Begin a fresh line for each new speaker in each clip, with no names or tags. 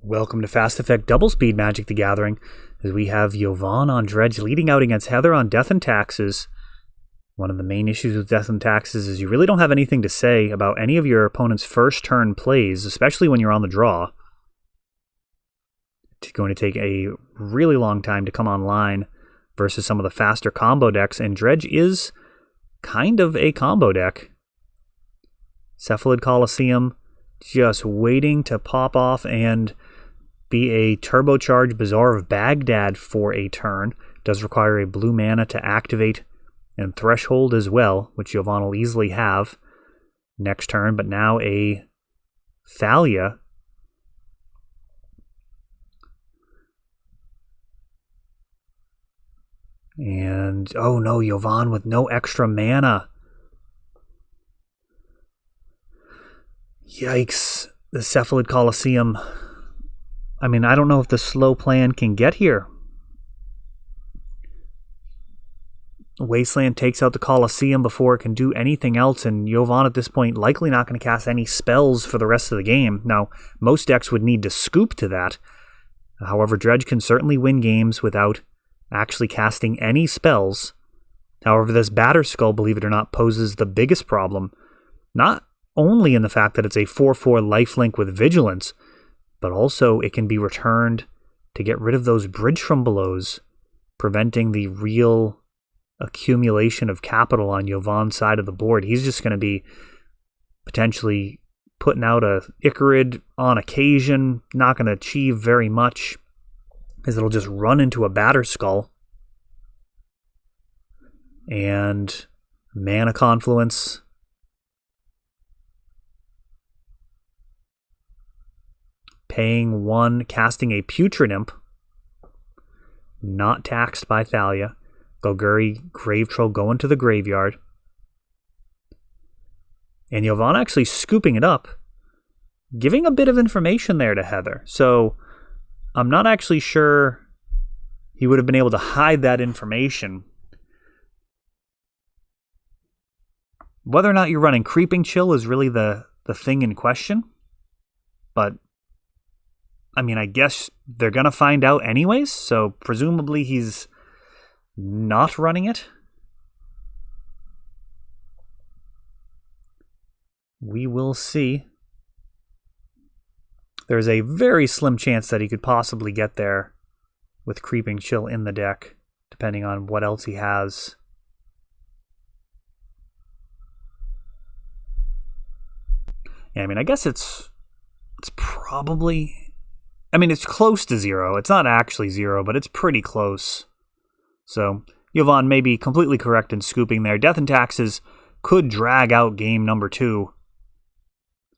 Welcome to Fast Effect Double Speed Magic the Gathering, as we have Jovan on Dredge leading out against Heather on Death and Taxes. One of the main issues with Death and Taxes is you really don't have anything to say about any of your opponent's first turn plays, especially when you're on the draw. It's going to take a really long time to come online versus some of the faster combo decks, and Dredge is kind of a combo deck. Cephalid Coliseum just waiting to pop off and be a turbocharged Bazaar of Baghdad for a turn. Does require a blue mana to activate, and Threshold as well, which Jovan will easily have next turn, but now a Thalia. And, oh no, Jovan with no extra mana. Yikes, the Cephalid Coliseum. I mean, I don't know if the slow plan can get here. Wasteland takes out the Coliseum before it can do anything else, and Jovan at this point likely not going to cast any spells for the rest of the game. Now, most decks would need to scoop to that. However, Dredge can certainly win games without actually casting any spells. However, this Batterskull, believe it or not, poses the biggest problem. Not only in the fact that it's a 4/4 lifelink with Vigilance, but also it can be returned to get rid of those Bridge from Belows, preventing the real accumulation of capital on Jovan's side of the board. He's just going to be potentially putting out a Icarid on occasion, not going to achieve very much, as it'll just run into a Batterskull. And Mana Confluence. Paying 1, casting a Putrid Imp. Not taxed by Thalia. Golgari, Grave Troll going to the graveyard. And Jovan actually scooping it up, giving a bit of information there to Heather. So I'm not actually sure he would have been able to hide that information. Whether or not you're running Creeping Chill is really the thing in question. But I mean, I guess they're going to find out anyways, so presumably he's not running it. We will see. There's a very slim chance that he could possibly get there with Creeping Chill in the deck, depending on what else he has. Yeah, I mean, I guess it's probably... I mean, it's close to 0. It's not actually 0, but it's pretty close. So, Jovan may be completely correct in scooping there. Death and Taxes could drag out game number 2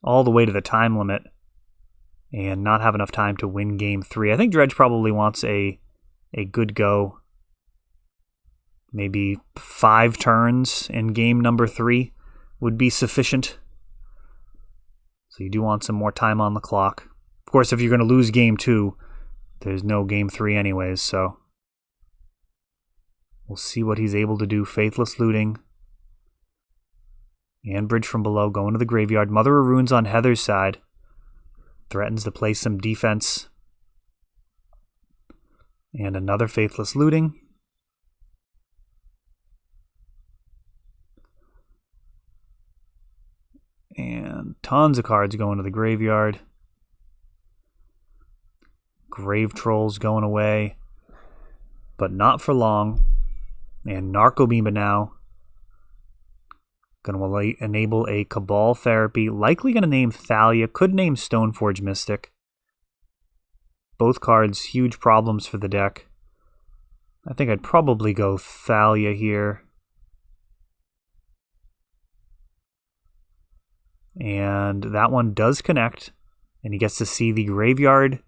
all the way to the time limit and not have enough time to win game 3. I think Dredge probably wants a good go. Maybe 5 turns in game number 3 would be sufficient. So you do want some more time on the clock. Of course, if you're going to lose game 2, there's no game 3 anyways, so we'll see what he's able to do. Faithless Looting and Bridge from Below going to the graveyard. Mother of Runes on Heather's side. Threatens to play some defense. And another Faithless Looting. And tons of cards going to the graveyard. Grave Trolls going away, but not for long. And Narcobeam now going to enable a Cabal Therapy. Likely going to name Thalia. Could name Stoneforge Mystic. Both cards, huge problems for the deck. I think I'd probably go Thalia here. And that one does connect. And he gets to see the graveyard.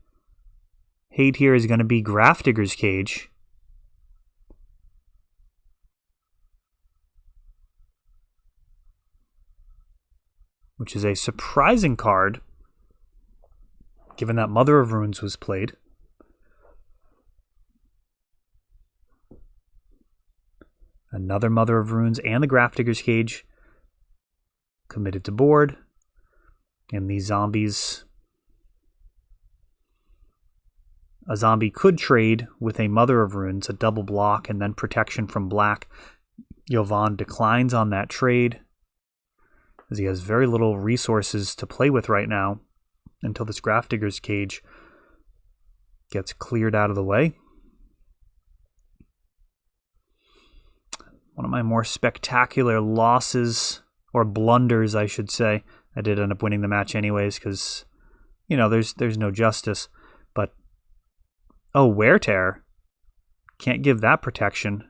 Hate here is going to be Grafdigger's Cage. Which is a surprising card, given that Mother of Runes was played. Another Mother of Runes and the Grafdigger's Cage committed to board. And these zombies a zombie could trade with a Mother of Runes, a double block, and then protection from black. Jovan declines on that trade, as he has very little resources to play with right now until this Grafdigger's Cage gets cleared out of the way. One of my more spectacular losses, or blunders, I should say. I did end up winning the match anyways, because, you know, there's no justice. But, oh, Wear Tear. Can't give that protection.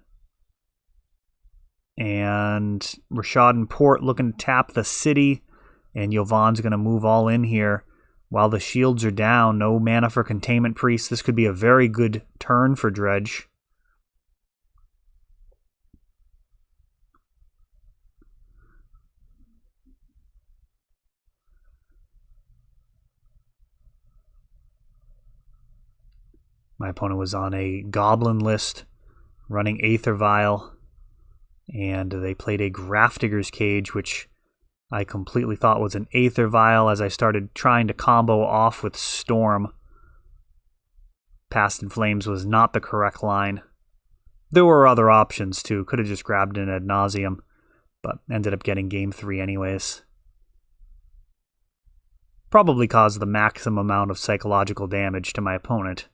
And Rashad and Port looking to tap the city. And Jovan's going to move all in here while the shields are down. No mana for Containment Priest. This could be a very good turn for Dredge. My opponent was on a Goblin list running Aether Vial, and they played a Grafdigger's Cage, which I completely thought was an Aether Vial as I started trying to combo off with Storm. Past in Flames was not the correct line. There were other options too. Could have just grabbed an Ad Nauseam, but ended up getting game 3 anyways. Probably caused the maximum amount of psychological damage to my opponent.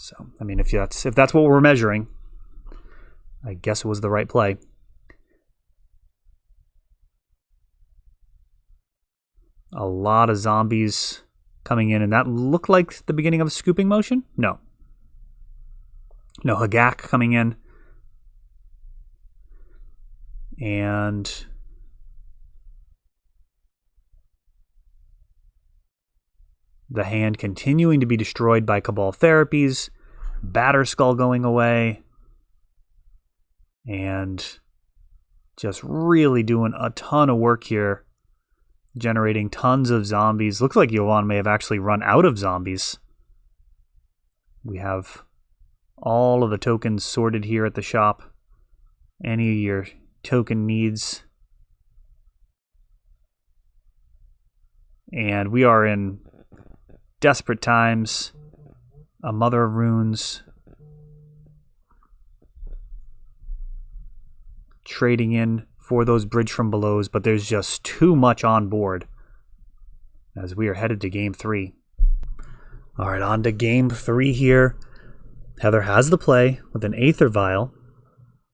So, I mean, if that's what we're measuring, I guess it was the right play. A lot of zombies coming in, and that looked like the beginning of a scooping motion? No. No, Hagak coming in. And the hand continuing to be destroyed by Cabal Therapies, Batterskull going away, and just really doing a ton of work here, generating tons of zombies. Looks like Jovan may have actually run out of zombies. We have all of the tokens sorted here at the shop. Any of your token needs. And we are in desperate times. A Mother of Runes. Trading in for those Bridge from Belows, but there's just too much on board as we are headed to game 3. All right, on to game 3 here. Heather has the play with an Aether Vial.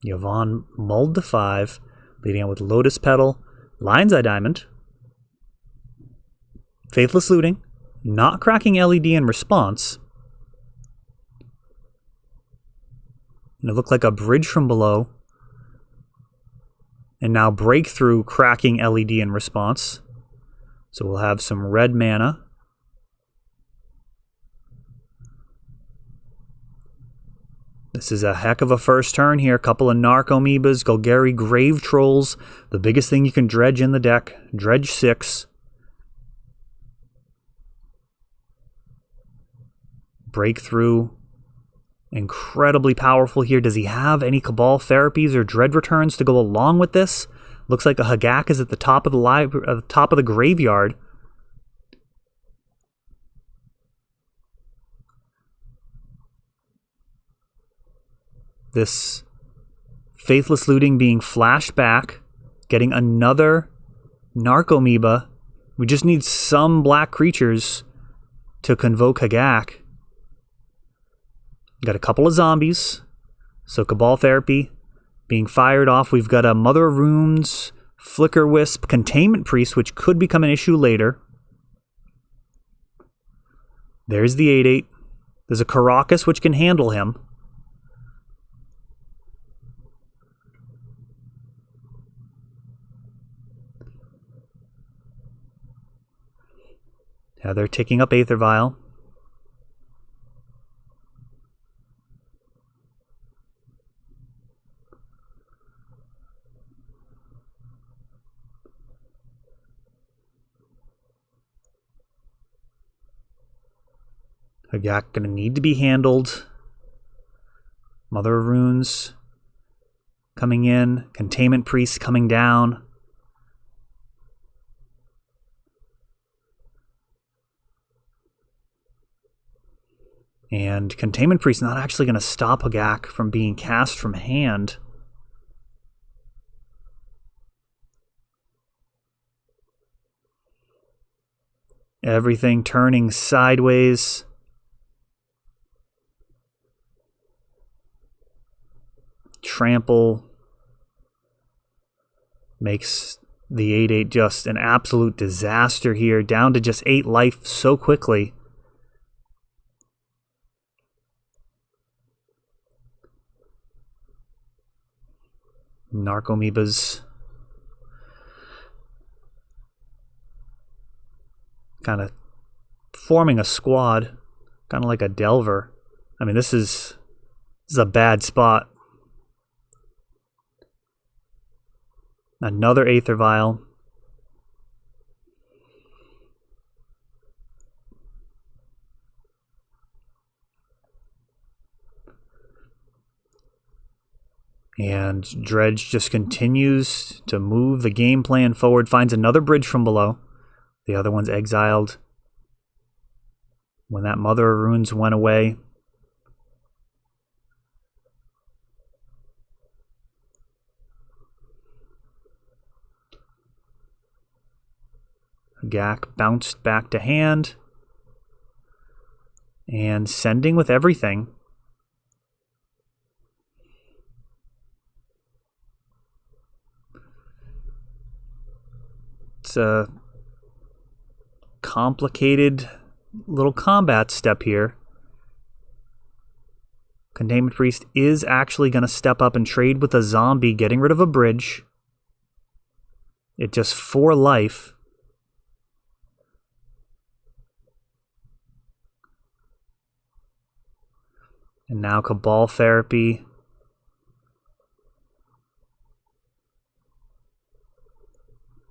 Jovan mulled to 5, leading out with Lotus Petal, Lion's Eye Diamond, Faithless Looting, not cracking LED in response. And it looked like a Bridge from Below. And now Breakthrough cracking LED in response. So we'll have some red mana. This is a heck of a first turn here. Couple of Narcomoebas, Golgari Grave Trolls. The biggest thing you can dredge in the deck. Dredge 6. Breakthrough. Incredibly powerful here. Does he have any Cabal Therapies or Dread Returns to go along with this? Looks like a Hagak is at the top of the top of the graveyard. This Faithless Looting being flashed back, getting another Narcomoeba. We just need some black creatures to convoke Hagak. Got a couple of zombies. So Cabal Therapy being fired off. We've got a Mother of Runes, Flicker Wisp, Containment Priest, which could become an issue later. There's the 8/8. There's a Karakas, which can handle him. Now they're ticking up Aether Vial. Hagak gonna need to be handled. Mother of Runes coming in. Containment Priest coming down. And Containment Priest not actually going to stop Hagak from being cast from hand. Everything turning sideways. Trample makes the 8/8 just an absolute disaster here, down to just 8 life so quickly. Narcomoebas kind of forming a squad, kind of like a Delver. I mean, this is a bad spot. Another Aether Vial. And Dredge just continues to move the game plan forward, finds another bridge from below. The other one's exiled when that Mother of Runes went away. Hagak bounced back to hand. And sending with everything. It's a complicated little combat step here. Containment Priest is actually going to step up and trade with a zombie, getting rid of a bridge. It just 4 life. And now Cabal Therapy.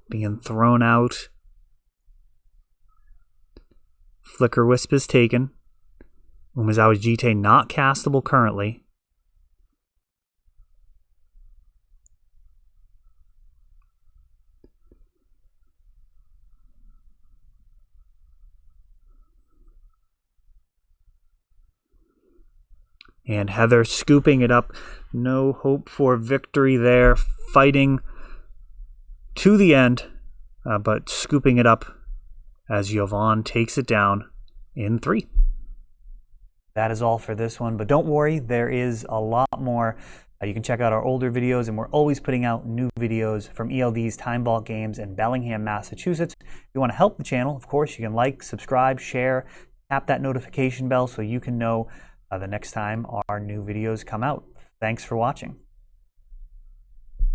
Being thrown out. Flicker Wisp is taken. Umezawa's Jite not castable currently. And Heather scooping it up. No hope for victory there. Fighting to the end, but scooping it up as Jovan takes it down in 3. That is all for this one, but don't worry, there is a lot more. You can check out our older videos, and we're always putting out new videos from ELD's Time Vault Games in Bellingham, Massachusetts. If you want to help the channel, of course, you can like, subscribe, share, tap that notification bell so you can know the next time our new videos come out. Thanks for watching.